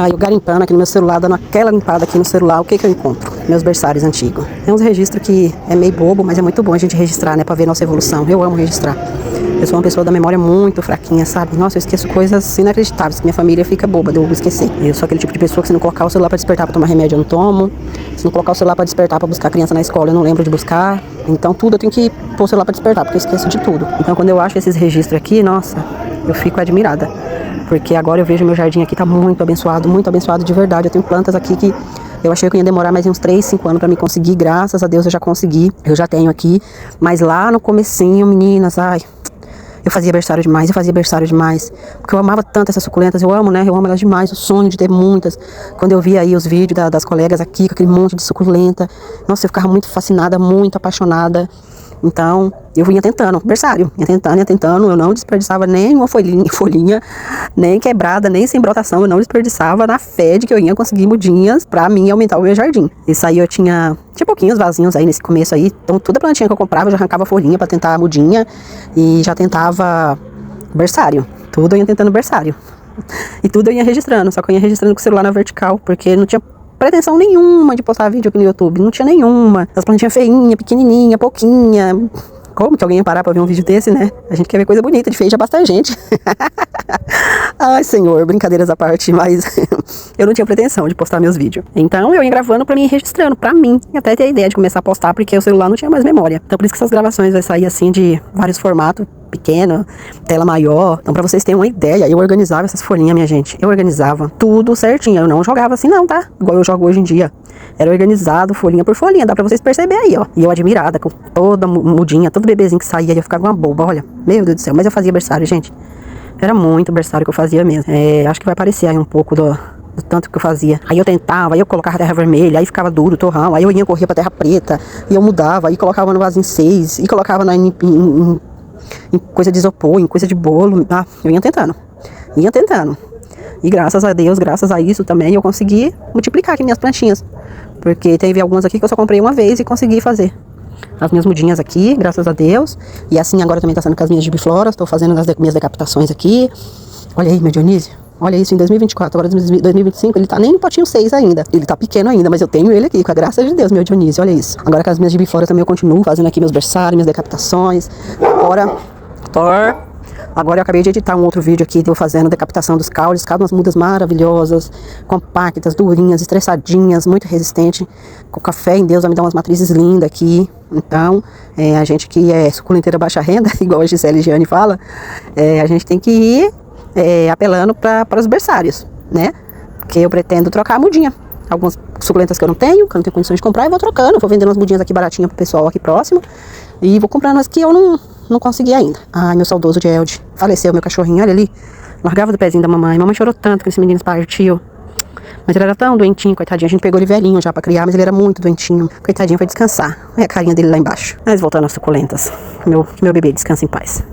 Eu garimpando aqui no meu celular, dando aquela limpada aqui no celular, o que eu encontro? Meus berçários antigos. É uns registros que é meio bobo, mas é muito bom a gente registrar, né? Pra ver nossa evolução. Eu amo registrar. Eu sou uma pessoa da memória muito fraquinha, sabe? Nossa, eu esqueço coisas inacreditáveis, que minha família fica boba de eu esquecer. Eu sou aquele tipo de pessoa que se não colocar o celular pra despertar pra tomar remédio, eu não tomo. Se não colocar o celular pra despertar pra buscar criança na escola, eu não lembro de buscar. Então tudo eu tenho que pôr o celular pra despertar, porque eu esqueço de tudo. Então quando eu acho esses registros aqui, nossa, eu fico admirada. Porque agora eu vejo meu jardim aqui tá muito abençoado de verdade. Eu tenho plantas aqui que eu achei que eu ia demorar mais uns 3, 5 anos pra me conseguir. Graças a Deus eu já consegui, eu já tenho aqui. Mas lá no comecinho, meninas, eu fazia berçário demais. Porque eu amava tanto essas suculentas, eu amo, né? Eu amo elas demais, o sonho de ter muitas. Quando eu via aí os vídeos das colegas aqui, com aquele monte de suculenta, nossa, eu ficava muito fascinada, muito apaixonada. Então, eu vinha tentando, berçário, ia tentando, eu não desperdiçava nem uma folhinha, nem quebrada, nem sem brotação, eu não desperdiçava, na fé de que eu ia conseguir mudinhas pra mim aumentar o meu jardim. Isso aí eu tinha pouquinhos vasinhos aí nesse começo aí, então toda plantinha que eu comprava eu já arrancava folhinha pra tentar mudinha e já tentava berçário, tudo eu ia tentando berçário. E tudo eu ia registrando, só que eu ia registrando com o celular na vertical, porque não tinha pretensão nenhuma de postar vídeo aqui no YouTube, não tinha nenhuma. As plantinhas feinhas, pequenininha, pouquinha. Como que alguém ia parar pra ver um vídeo desse, né? A gente quer ver coisa bonita, de feio já basta gente. Ai, senhor, brincadeiras à parte, mas eu não tinha pretensão de postar meus vídeos. Então eu ia gravando pra mim e registrando, pra mim. E até ter a ideia de começar a postar, porque o celular não tinha mais memória. Então por isso que essas gravações vai sair assim de vários formatos, pequena, tela maior. Então pra vocês terem uma ideia, eu organizava essas folhinhas, minha gente. Eu organizava tudo certinho, eu não jogava assim não, tá? Igual eu jogo hoje em dia. Era organizado, folhinha por folhinha, dá pra vocês perceberem aí, ó. E eu admirada, com toda mudinha, todo bebezinho que saía, eu ficava uma boba, olha. Meu Deus do céu, mas eu fazia berçário, gente. Era muito berçário que eu fazia mesmo. Acho que vai aparecer aí um pouco do tanto que eu fazia. Aí eu tentava, aí eu colocava terra vermelha, aí ficava duro, torrão, aí eu ia correr pra terra preta, e eu mudava, aí colocava no vasinho 6, e colocava em coisa de isopor, em coisa de bolo. Eu ia tentando. E graças a Deus, graças a isso também, eu consegui multiplicar aqui minhas plantinhas. Porque teve algumas aqui que eu só comprei uma vez e consegui fazer as minhas mudinhas aqui, graças a Deus. E assim agora também tá sendo com as minhas gibifloras, tô fazendo as minhas decapitações aqui. Olha aí, meu Dionísio. Olha isso, em 2024, agora em 2025, ele tá nem no potinho 6 ainda. Ele tá pequeno ainda, mas eu tenho ele aqui, com a graça de Deus, meu Dionísio, olha isso. Agora com as minhas gibifloras também eu continuo fazendo aqui meus berçários, minhas decapitações. Agora eu acabei de editar um outro vídeo aqui, eu fazendo decapitação dos caules, cada umas mudas maravilhosas, compactas, durinhas, estressadinhas, muito resistente. Com café em Deus vai me dar umas matrizes lindas aqui. Então, a gente que é suculenteira baixa renda, igual a Gisele Gianni fala, a gente tem que ir apelando para os berçários, né? Porque eu pretendo trocar a mudinha. Algumas suculentas que eu não tenho condições de comprar, eu vou trocando, vou vendendo umas mudinhas aqui baratinhas pro pessoal aqui próximo. E vou comprando as que eu não consegui ainda. Ai, meu saudoso Geld. Faleceu meu cachorrinho, olha ali. Largava do pezinho da mamãe. Mamãe chorou tanto que esse menino partiu. Mas ele era tão doentinho, coitadinho. A gente pegou ele velhinho já pra criar, mas ele era muito doentinho. Coitadinho, foi descansar. Olha a carinha dele lá embaixo. Mas voltando às suculentas. Meu bebê descansa em paz.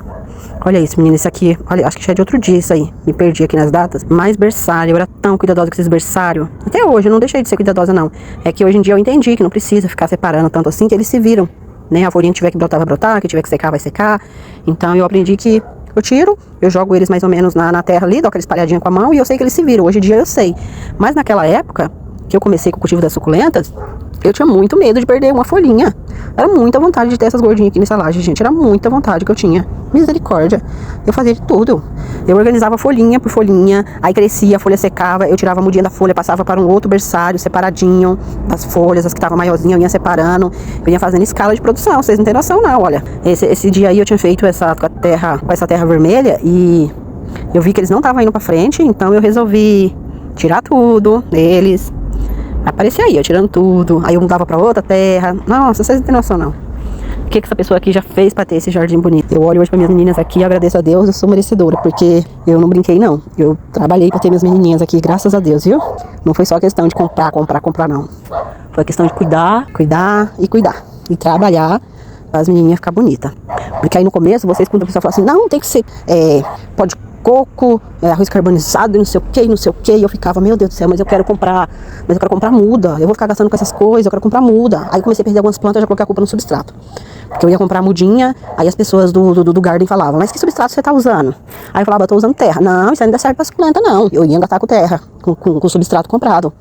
Olha isso, menina, esse aqui, olha, acho que já é de outro dia isso aí. Me perdi aqui nas datas. Mais berçário, eu era tão cuidadosa com esses berçários. Até hoje, eu não deixei de ser cuidadosa, não. É que hoje em dia eu entendi que não precisa ficar separando tanto assim, que eles se viram, né? A folhinha que tiver que brotar, vai brotar, que tiver que secar, vai secar. Então eu aprendi que eu tiro, eu jogo eles mais ou menos na terra ali, dou aquela espalhadinha com a mão e eu sei que eles se viram. Hoje em dia eu sei. Mas naquela época, que eu comecei com o cultivo das suculentas, eu tinha muito medo de perder uma folhinha. Era muita vontade de ter essas gordinhas aqui nessa laje, gente. Era muita vontade que eu tinha. Misericórdia. Eu fazia de tudo. Eu organizava folhinha por folhinha. Aí crescia, a folha secava. Eu tirava a mudinha da folha, passava para um outro berçário separadinho das folhas, as que estavam maiorzinhas, eu ia separando. Eu ia fazendo escala de produção. Vocês não têm noção, não. Olha, esse dia aí eu tinha feito essa terra vermelha e eu vi que eles não estavam indo para frente. Então eu resolvi tirar tudo deles. Aparecia aí, eu tirando tudo. Aí eu mudava pra outra terra. Nossa, vocês não têm noção, não. O que essa pessoa aqui já fez pra ter esse jardim bonito? Eu olho hoje pra minhas meninas aqui e agradeço a Deus, eu sou merecedora. Porque eu não brinquei, não. Eu trabalhei pra ter minhas menininhas aqui, graças a Deus, viu? Não foi só questão de comprar, não. Foi questão de cuidar. E trabalhar pra as menininhas ficar bonitas. Porque aí no começo, vocês quando a pessoa fala assim, não, tem que ser pó de coco, arroz carbonizado, não sei o que, e eu ficava, meu Deus do céu, mas eu quero comprar muda, eu vou ficar gastando com essas coisas, eu quero comprar muda. Aí comecei a perder algumas plantas, já coloquei a culpa no substrato. Porque eu ia comprar mudinha, aí as pessoas do garden falavam, mas que substrato você tá usando? Aí eu falava, eu tô usando terra. Não, isso aí não dá certo pra suculenta, não. Eu ia gastar com terra, com substrato comprado.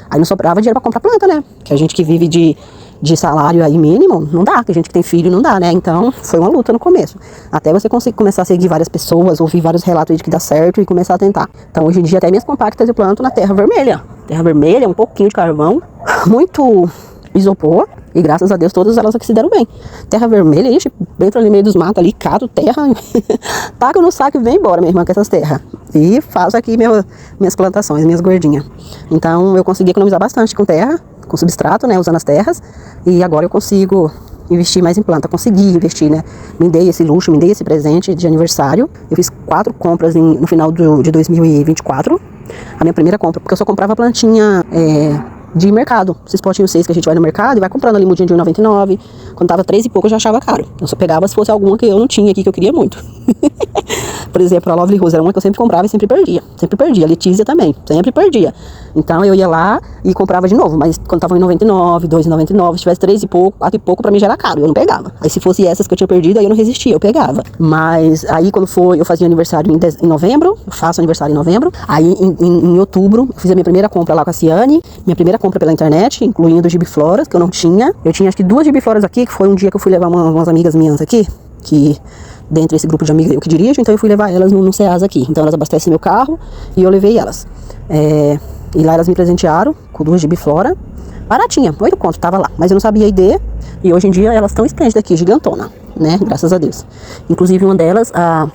Aí não sobrava dinheiro pra comprar planta, né? Que a gente que vive de salário aí mínimo, não dá. Que a gente que tem filho, não dá, né? Então, foi uma luta no começo. Até você conseguir começar a seguir várias pessoas, ouvir vários relatos aí de que dá certo e começar a tentar. Então, hoje em dia, até minhas compactas eu planto na terra vermelha. Terra vermelha, um pouquinho de carvão, muito isopor. E graças a Deus, todas elas aqui se deram bem. Terra vermelha, ixi, entra ali no meio dos matos ali, cato terra, taca no saco e vem embora, minha irmã, com essas terras. E faço aqui minhas plantações, minhas gordinhas. Então, eu consegui economizar bastante com terra, com substrato, né, usando as terras. E agora eu consigo investir mais em planta. Consegui investir, né? Me dei esse luxo, me dei esse presente de aniversário. Eu fiz 4 compras no final de 2024. A minha primeira compra, porque eu só comprava plantinha de mercado. Esses potinhos 6 que a gente vai no mercado e vai comprando ali mudinha de R$1,99. Quando tava 3 e pouco eu já achava caro. Eu só pegava se fosse alguma que eu não tinha aqui, que eu queria muito. Por exemplo, a Lovely Rose era uma que eu sempre comprava e sempre perdia. Sempre perdia. A Letícia também, sempre perdia. Então eu ia lá e comprava de novo. Mas quando tava em R$1,99, R$2,99, se tivesse 3 e pouco, 4 e pouco, pra mim já era caro. Eu não pegava. Aí se fosse essas que eu tinha perdido, aí eu não resistia, eu pegava. Mas aí quando foi, eu fazia aniversário em novembro. Eu faço aniversário em novembro. Aí em outubro, eu fiz a minha primeira compra lá com a Ciane. Minha primeira compra pela internet, incluindo gibifloras, que eu não tinha. Eu tinha acho que 2 gibifloras aqui, que foi um dia que eu fui levar umas amigas minhas aqui, que dentro desse grupo de amigas eu que dirijo, então eu fui levar elas no Ceasa aqui. Então elas abastecem meu carro e eu levei elas. E lá elas me presentearam com 2 gibiflora. Baratinha, 8 conto, tava lá. Mas eu não sabia a ID. E hoje em dia elas estão esplêndidas aqui, gigantona, né? Graças a Deus. Inclusive uma delas, a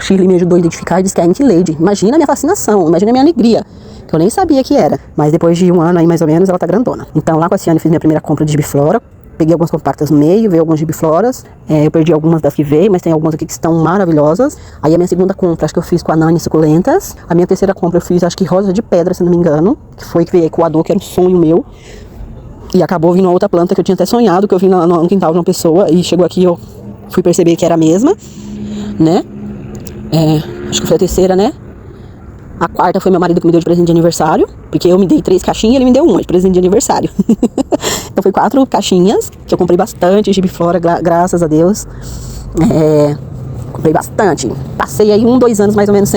Shirley me ajudou a identificar e disse que é a Ink Lady. Imagina a minha fascinação, imagina a minha alegria. Que eu nem sabia que era. Mas depois de um ano aí mais ou menos, ela tá grandona. Então lá com a Ciane fiz minha primeira compra de gibiflora. Peguei algumas compactas no meio, veio algumas gibifloras. Eu perdi algumas das que veio, mas tem algumas aqui que estão maravilhosas. Aí a minha segunda compra, acho que eu fiz com a Nani suculentas. A minha terceira compra eu fiz, acho que rosa de pedra, se não me engano. Que foi que veio com o Adô, que era um sonho meu. E acabou vindo uma outra planta que eu tinha até sonhado, que eu vi no quintal de uma pessoa. E chegou aqui eu fui perceber que era a mesma, né? Acho que foi a terceira, né? A quarta foi meu marido que me deu de presente de aniversário, porque eu me dei 3 caixinhas e ele me deu uma de presente de aniversário. Então foi 4 caixinhas, que eu comprei bastante gibiflora, graças a Deus. Comprei bastante. Passei aí 2 anos mais ou menos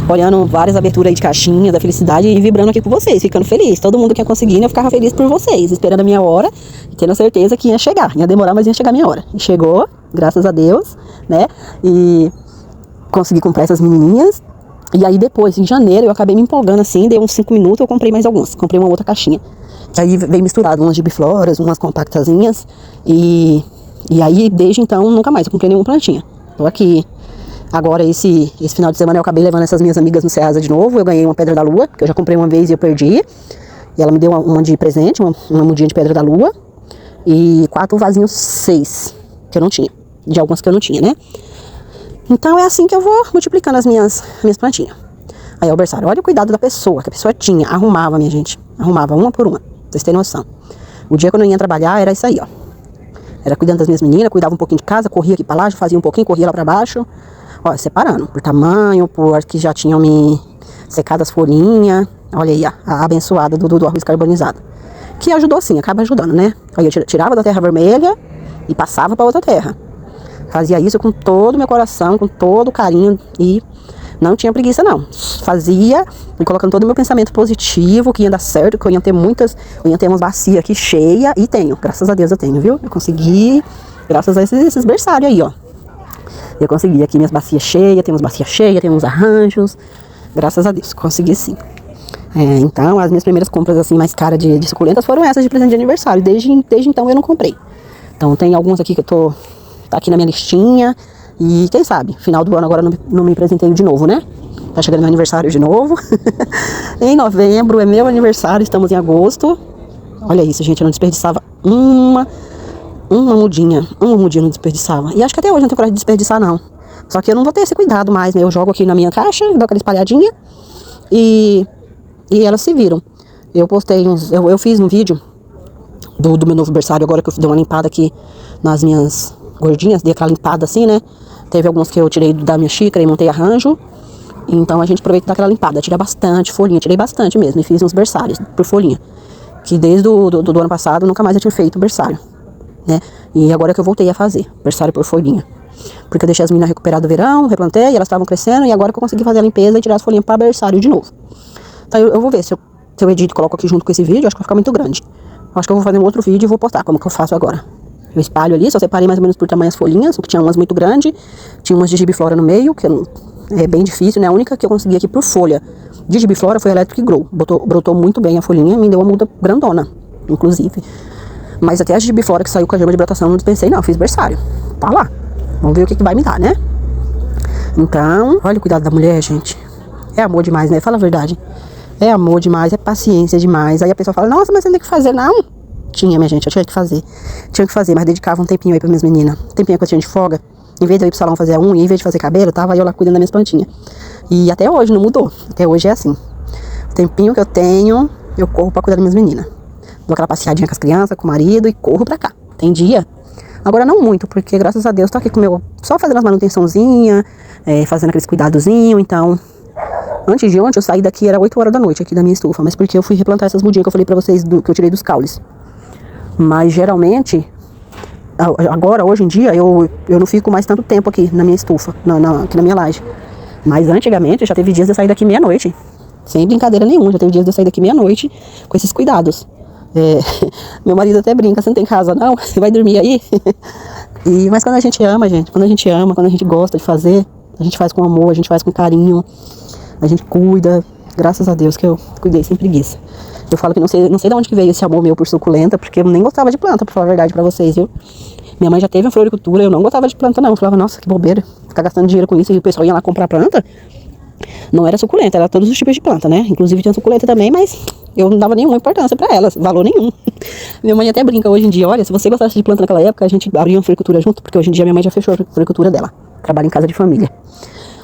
olhando várias aberturas aí de caixinha da felicidade e vibrando aqui com vocês, ficando feliz. Todo mundo que ia conseguindo, eu ficava feliz por vocês, esperando a minha hora e tendo a certeza que ia chegar. Ia demorar, mas ia chegar a minha hora. E chegou, graças a Deus, né? E consegui comprar essas menininhas. E aí depois, em janeiro, eu acabei me empolgando assim, deu uns 5 minutos, eu comprei mais algumas. Comprei uma outra caixinha. Que aí veio misturado umas gibifloras, umas compactazinhas. E aí, desde então, nunca mais eu comprei nenhuma plantinha. Tô aqui. Agora, esse final de semana, eu acabei levando essas minhas amigas no Ceasa de novo. Eu ganhei uma pedra da lua, que eu já comprei uma vez e eu perdi. E ela me deu uma de presente, uma mudinha de pedra da lua. E 4 vasinhos 6, que eu não tinha. De algumas que eu não tinha, né? Então é assim que eu vou multiplicando as minhas plantinhas. Aí o berçário, olha o cuidado da pessoa, que a pessoa tinha, arrumava, minha gente. Arrumava uma por uma, pra vocês terem noção. O dia que eu não ia trabalhar era isso aí, ó. Era cuidando das minhas meninas, cuidava um pouquinho de casa, corria aqui pra lá, fazia um pouquinho, corria lá pra baixo. Ó, separando, por tamanho, por que já tinham me secado as folhinhas. Olha aí, a abençoada do arroz carbonizado. Que ajudou sim, acaba ajudando, né? Aí eu tirava da terra vermelha e passava pra outra terra. Fazia isso com todo o meu coração, com todo o carinho e não tinha preguiça não. Fazia e colocando todo o meu pensamento positivo, que ia dar certo, que eu ia ter umas bacias aqui cheias e tenho, graças a Deus eu tenho, viu? Eu consegui, graças a esses berçários aí, ó. Eu consegui aqui minhas bacias cheias, tem umas bacias cheias, tem uns arranjos, graças a Deus, consegui sim. Então, as minhas primeiras compras assim mais caras de suculentas foram essas de presente de aniversário. Desde então eu não comprei. Então tem algumas aqui que tá aqui na minha listinha. E quem sabe, final do ano agora não me apresentei de novo, né? Tá chegando meu aniversário de novo. Em novembro é meu aniversário, estamos em agosto. Olha isso, gente, eu não desperdiçava uma mudinha não desperdiçava. E acho que até hoje não tenho coragem de desperdiçar não. Só que eu não vou ter esse cuidado mais, né? Eu jogo aqui na minha caixa, dou aquela espalhadinha e elas se viram. Eu postei eu fiz um vídeo do meu novo berçário agora que eu dei uma limpada aqui nas minhas gordinhas, dei aquela limpada assim, né? Teve algumas que eu tirei da minha xícara e montei arranjo. Então a gente aproveita e dá aquela limpada. Tira bastante folhinha, tirei bastante mesmo. E fiz uns berçários por folhinha. Que desde do ano passado nunca mais eu tinha feito berçário. né? E agora que eu voltei a fazer, berçário por folhinha. Porque eu deixei as meninas recuperar do verão, replantei, elas estavam crescendo, e agora que eu consegui fazer a limpeza e tirar as folhinhas para berçário de novo. Então eu vou ver se eu edito e coloco aqui junto com esse vídeo, acho que vai ficar muito grande. Acho que eu vou fazer um outro vídeo e vou postar como que eu faço agora. Eu espalho ali, só separei mais ou menos por tamanho as folhinhas, porque tinha umas muito grandes, tinha umas de gibiflora no meio, que é bem difícil, né? A única que eu consegui aqui por folha de gibiflora foi a Electric Grow. Brotou muito bem a folhinha, me deu uma muda grandona, inclusive. Mas até a gibiflora que saiu com a gema de brotação, não dispensei não, fiz berçário. Tá lá. Vamos ver o que vai me dar, né? Então, olha o cuidado da mulher, gente. É amor demais, né? Fala a verdade. É amor demais, é paciência demais. Aí a pessoa fala, nossa, mas você não tem que fazer, não? Tinha, minha gente, eu tinha que fazer. Tinha que fazer, mas dedicava um tempinho aí pra minhas meninas. Um tempinho que eu tinha de folga. Em vez de eu ir pro salão fazer a unha, em vez de fazer cabelo, tava eu lá cuidando das minhas plantinhas. E até hoje não mudou. Até hoje é assim. O tempinho que eu tenho, eu corro pra cuidar das minhas meninas. Dou aquela passeadinha com as crianças, com o marido e corro pra cá. Tem dia. Agora não muito, porque graças a Deus tô aqui com o meu... Só fazendo as manutençãozinhas, fazendo aqueles cuidadozinhos, então... Antes de ontem eu saí daqui, era 8 horas da noite aqui da minha estufa, mas porque eu fui replantar essas mudinhas que eu falei pra vocês, que eu tirei dos caules. Mas geralmente, agora, hoje em dia, eu não fico mais tanto tempo aqui na minha estufa, aqui na minha laje. Mas antigamente, já teve dias de eu sair daqui meia-noite, sem brincadeira nenhuma, já teve dias de eu sair daqui meia-noite com esses cuidados. Meu marido até brinca, você não tem casa não? Você vai dormir aí? Mas quando a gente ama, gente, quando a gente gosta de fazer, a gente faz com amor, a gente faz com carinho, a gente cuida. Graças a Deus que eu cuidei sem preguiça. Eu falo que não sei de onde que veio esse amor meu por suculenta, porque eu nem gostava de planta, pra falar a verdade pra vocês, viu? Minha mãe já teve uma floricultura, eu não gostava de planta não. Eu falava, nossa, que bobeira, ficar gastando dinheiro com isso, e o pessoal ia lá comprar planta. Não era suculenta, era todos os tipos de planta, né? Inclusive tinha suculenta também, mas eu não dava nenhuma importância pra elas, valor nenhum. Minha mãe até brinca hoje em dia, olha, se você gostasse de planta naquela época, a gente abria uma floricultura junto, porque hoje em dia minha mãe já fechou a floricultura dela, trabalha em casa de família.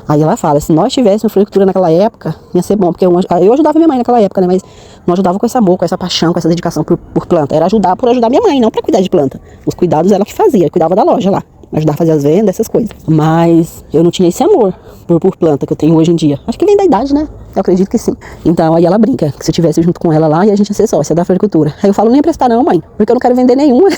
Aí ela fala, se nós tivéssemos floricultura naquela época, ia ser bom, porque eu ajudava minha mãe naquela época, né? Mas não ajudava com esse amor, com essa paixão, com essa dedicação por planta. Era ajudar por ajudar minha mãe, não pra cuidar de planta. Os cuidados ela que fazia, cuidava da loja lá. Ajudar a fazer as vendas, essas coisas. Mas eu não tinha esse amor por planta que eu tenho hoje em dia. Acho que vem da idade, né? Eu acredito que sim. Então aí ela brinca, que se eu estivesse junto com ela lá, e a gente ia ser sócia da floricultura. Aí eu falo, não ia prestar não, mãe, porque eu não quero vender nenhuma.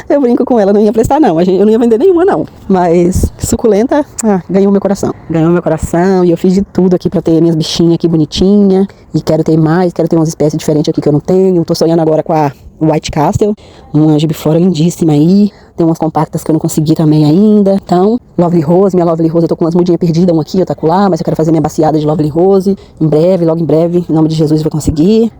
Eu brinco com ela, não ia prestar não, eu não ia vender nenhuma não. Mas suculenta, ganhou meu coração. Ganhou meu coração, e eu fiz de tudo aqui pra ter minhas bichinhas aqui bonitinhas. E quero ter mais, quero ter umas espécies diferentes aqui que eu não tenho. Tô sonhando agora com a White Castle, uma gibiflora lindíssima aí. Tem umas compactas que eu não consegui também ainda. Então, Lovely Rose, minha Lovely Rose, eu tô com umas mudinhas perdidas, uma aqui, outra lá, mas eu quero fazer minha baciada de Lovely Rose. Em breve, logo em breve, em nome de Jesus eu vou conseguir.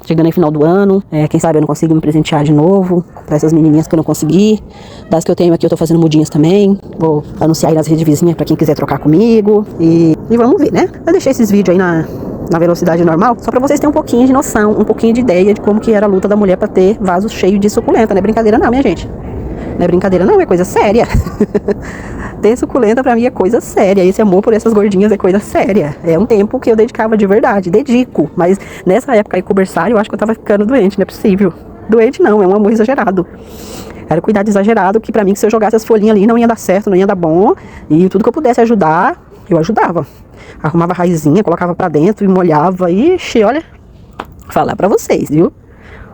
Chegando aí final do ano, quem sabe eu não consigo me presentear de novo pra essas menininhas que eu não consegui. Das que eu tenho aqui eu tô fazendo mudinhas também. Vou anunciar aí nas redes vizinhas pra quem quiser trocar comigo. E vamos ver, né? Eu deixei esses vídeos aí na velocidade normal, só pra vocês terem um pouquinho de noção, um pouquinho de ideia de como que era a luta da mulher pra ter vasos cheios de suculenta. Não é brincadeira não, minha gente. Não é brincadeira não, é coisa séria. Ter suculenta pra mim é coisa séria. Esse amor por essas gordinhas é coisa séria. É um tempo que eu dedicava de verdade, dedico. Mas nessa época aí com o berçário, eu acho que eu tava ficando doente, não é possível. Doente não, é um amor exagerado. Era cuidado exagerado, que pra mim, que se eu jogasse as folhinhas ali, não ia dar certo, não ia dar bom. E tudo que eu pudesse ajudar, eu ajudava. Arrumava a raizinha, colocava pra dentro e molhava. Ixi, olha, falar pra vocês, viu?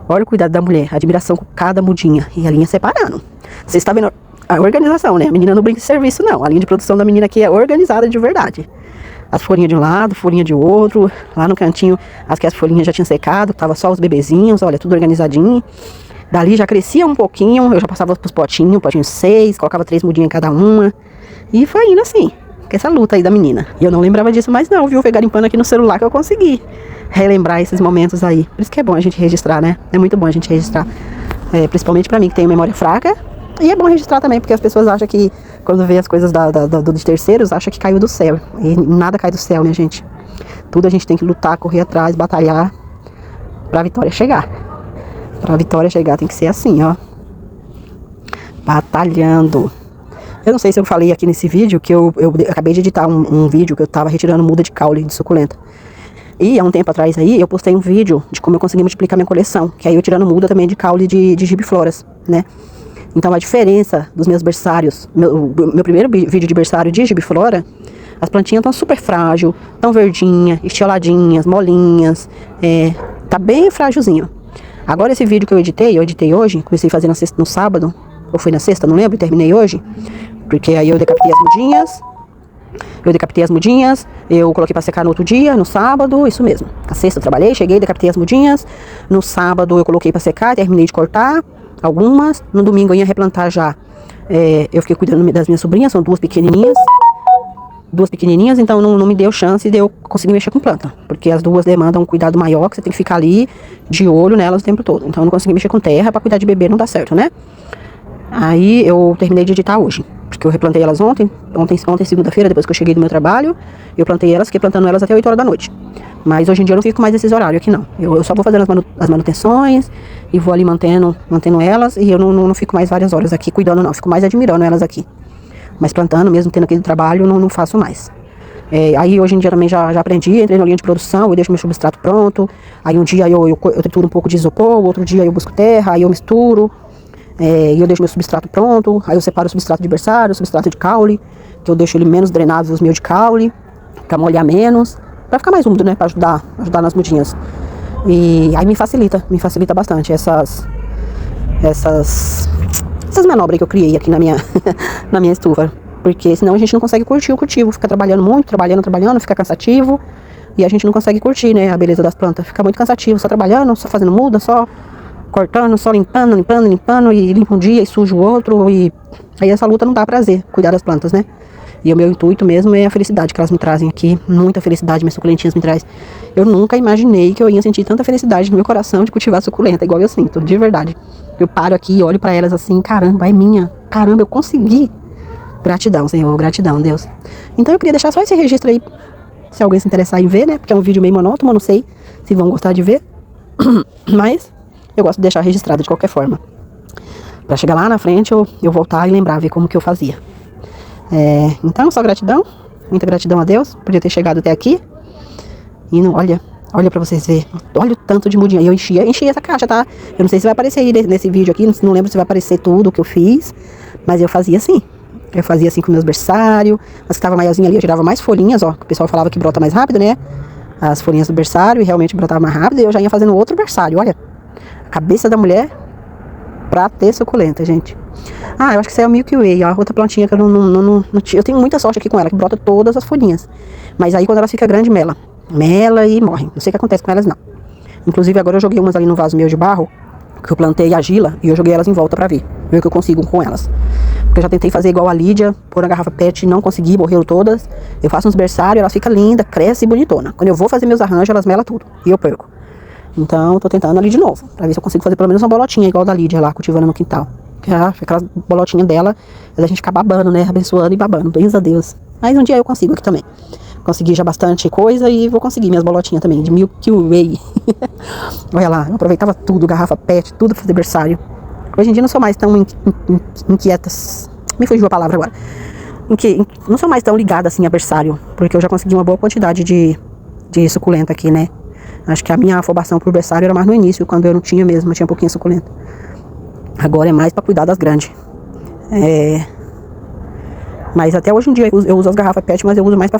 Olha o cuidado da mulher, a admiração com cada mudinha. E a linha separando. Vocês estão vendo a organização, né? A menina não brinca de serviço, não. A linha de produção da menina aqui é organizada de verdade. As folhinhas de um lado, folhinha de outro. Lá no cantinho, as folhinhas já tinham secado, tava só os bebezinhos, olha, tudo organizadinho. Dali já crescia um pouquinho, eu já passava pros potinho 6, colocava 3 mudinhas em cada uma. E foi indo assim, com essa luta aí da menina. E eu não lembrava disso mais não, viu? Foi garimpando aqui no celular que eu consegui relembrar esses momentos aí. Por isso que é bom a gente registrar, né? É muito bom a gente registrar. Principalmente pra mim, que tenho memória fraca. E é bom registrar também, porque as pessoas acham que, quando vê as coisas dos terceiros, acham que caiu do céu. E nada cai do céu, minha gente. Tudo a gente tem que lutar, correr atrás, batalhar pra vitória chegar. Pra vitória chegar tem que ser assim, ó. Batalhando. Eu não sei se eu falei aqui nesse vídeo, que eu acabei de editar um vídeo que eu tava retirando muda de caule de suculenta. E há um tempo atrás aí, eu postei um vídeo de como eu consegui multiplicar minha coleção. Que aí eu tirando muda também de caule de gibifloras, né? Então a diferença dos meus berçários, meu primeiro vídeo de berçário de gibiflora, as plantinhas estão super frágil, tão verdinhas, estioladinhas, molinhas, tá bem frágilzinho. Agora esse vídeo que eu editei hoje, comecei a fazer no sábado, ou foi na sexta, não lembro, e terminei hoje. Porque aí eu decapitei as mudinhas. Eu coloquei pra secar no outro dia, no sábado, isso mesmo. Na sexta eu trabalhei, cheguei, decapitei as mudinhas. No sábado eu coloquei pra secar, terminei de cortar algumas. No domingo eu ia replantar já. Eu fiquei cuidando das minhas sobrinhas, são duas pequenininhas, então não me deu chance de eu conseguir mexer com planta. Porque as duas demandam um cuidado maior, que você tem que ficar ali de olho nelas o tempo todo. Então eu não consegui mexer com terra, pra cuidar de bebê não dá certo, né? Aí eu terminei de editar hoje, porque eu replantei elas ontem segunda-feira, depois que eu cheguei do meu trabalho, eu plantei elas, fiquei plantando elas até 8 horas da noite. Mas hoje em dia eu não fico mais nesses horários aqui não. Eu só vou fazendo as manutenções e vou ali mantendo elas, e eu não fico mais várias horas aqui cuidando não, fico mais admirando elas aqui. Mas plantando, mesmo tendo aquele trabalho, não faço mais. Aí hoje em dia também já aprendi, entrei na linha de produção, eu deixo meu substrato pronto, aí um dia eu trituro um pouco de isopor, outro dia eu busco terra, aí eu misturo. E eu deixo meu substrato pronto, aí eu separo o substrato de berçário, o substrato de caule, que eu deixo ele menos drenado, os meus de caule, pra molhar menos, pra ficar mais úmido, né, pra ajudar nas mudinhas. E aí me facilita bastante essas manobras que eu criei aqui na minha, na minha estufa, porque senão a gente não consegue curtir o cultivo, fica trabalhando muito, trabalhando, fica cansativo, e a gente não consegue curtir, né, a beleza das plantas, fica muito cansativo, só trabalhando, só fazendo muda, só cortando, só limpando, e limpa um dia e suja o outro, e aí essa luta não dá prazer, cuidar das plantas, né? E o meu intuito mesmo é a felicidade que elas me trazem aqui, muita felicidade, minhas suculentinhas me trazem. Eu nunca imaginei que eu ia sentir tanta felicidade no meu coração de cultivar suculenta, igual eu sinto, de verdade. Eu paro aqui e olho pra elas assim, caramba, é minha, caramba, eu consegui. Gratidão, Senhor, gratidão, Deus. Então eu queria deixar só esse registro aí, se alguém se interessar em ver, né? Porque é um vídeo meio monótono, não sei se vão gostar de ver, mas eu gosto de deixar registrado de qualquer forma. Pra chegar lá na frente eu voltar e lembrar, ver como que eu fazia. Então, só gratidão. Muita gratidão a Deus por eu ter chegado até aqui. E não, olha pra vocês verem. Olha o tanto de mudinha. Eu enchi essa caixa, tá? Eu não sei se vai aparecer aí nesse vídeo aqui. Não lembro se vai aparecer tudo o que eu fiz. Mas eu fazia assim. Eu fazia assim com meus berçários. As que tava maiorzinha ali, eu tirava mais folhinhas, ó. O pessoal falava que brota mais rápido, né? As folhinhas do berçário. E realmente brotava mais rápido. E eu já ia fazendo outro berçário, olha. Cabeça da mulher pra ter suculenta, gente. Eu acho que isso é o Milky Way, ó, outra plantinha que eu não eu tenho muita sorte aqui com ela, que brota todas as folhinhas. Mas aí quando ela fica grande, mela e morre. Não sei o que acontece com elas não. Inclusive agora eu joguei umas ali no vaso meu de barro, que eu plantei argila, e eu joguei elas em volta pra ver o que eu consigo com elas. Porque eu já tentei fazer igual a Lídia, pôr na garrafa PET, não consegui, morreram todas. Eu faço uns berçários, elas ficam lindas, crescem e bonitona. Quando eu vou fazer meus arranjos, elas melam tudo, e eu perco. Então, tô tentando ali de novo, pra ver se eu consigo fazer pelo menos uma bolotinha, igual da Lídia lá, cultivando no quintal. Aquelas bolotinhas dela, a gente fica babando, né, abençoando e babando, bens a Deus. Mas um dia eu consigo aqui também. Consegui já bastante coisa e vou conseguir minhas bolotinhas também, de Milky Way. Olha lá, eu aproveitava tudo, garrafa PET, tudo pra fazer berçário. Hoje em dia não sou mais tão inquietas, me fugiu a palavra agora. Não sou mais tão ligada assim a berçário, porque eu já consegui uma boa quantidade de suculenta aqui, né. Acho que a minha afobação por berçário era mais no início, quando eu não tinha mesmo, eu tinha pouquinho suculenta. Agora é mais pra cuidar das grandes. Mas até hoje em dia eu uso as garrafas PET, mas eu uso mais pra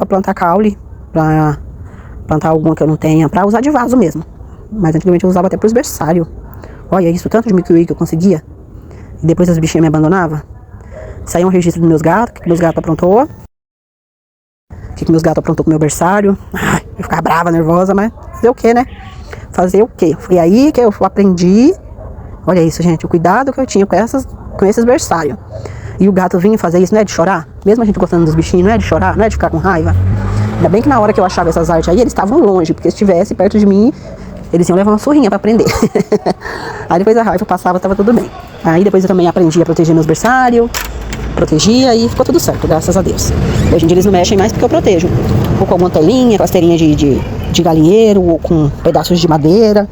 plantar caule, pra plantar alguma que eu não tenha, pra usar de vaso mesmo. Mas antigamente eu usava até pros berçários. Olha isso, tanto de Milky Way que eu conseguia. E depois as bichinhas me abandonavam. Isso aí é um registro dos meus gatos, que meus gatos aprontou. Que meus gatos aprontou com o meu berçário. Eu ficava brava, nervosa, mas fazer o que, né? Fazer o que? Foi aí que eu aprendi. Olha isso, gente, o cuidado que eu tinha com esses berçários. E o gato vinha fazer isso, não é de chorar? Mesmo a gente gostando dos bichinhos, não é de chorar, não é de ficar com raiva. Ainda bem que na hora que eu achava essas artes aí, eles estavam longe, porque se estivesse perto de mim, eles iam levar uma surrinha pra prender. Aí depois a raiva passava, tava tudo bem. Aí depois eu também aprendi a proteger meus berçários. Protegia e ficou tudo certo, graças a Deus. Hoje em dia eles não mexem mais porque eu protejo. Ou com alguma telinha, com as telinhas de galinheiro, ou com pedaços de madeira.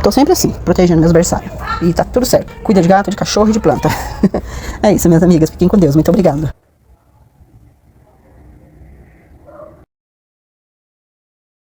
Tô sempre assim, protegendo meus berçários. E tá tudo certo. Cuida de gato, de cachorro e de planta. É isso, minhas amigas. Fiquem com Deus. Muito obrigada.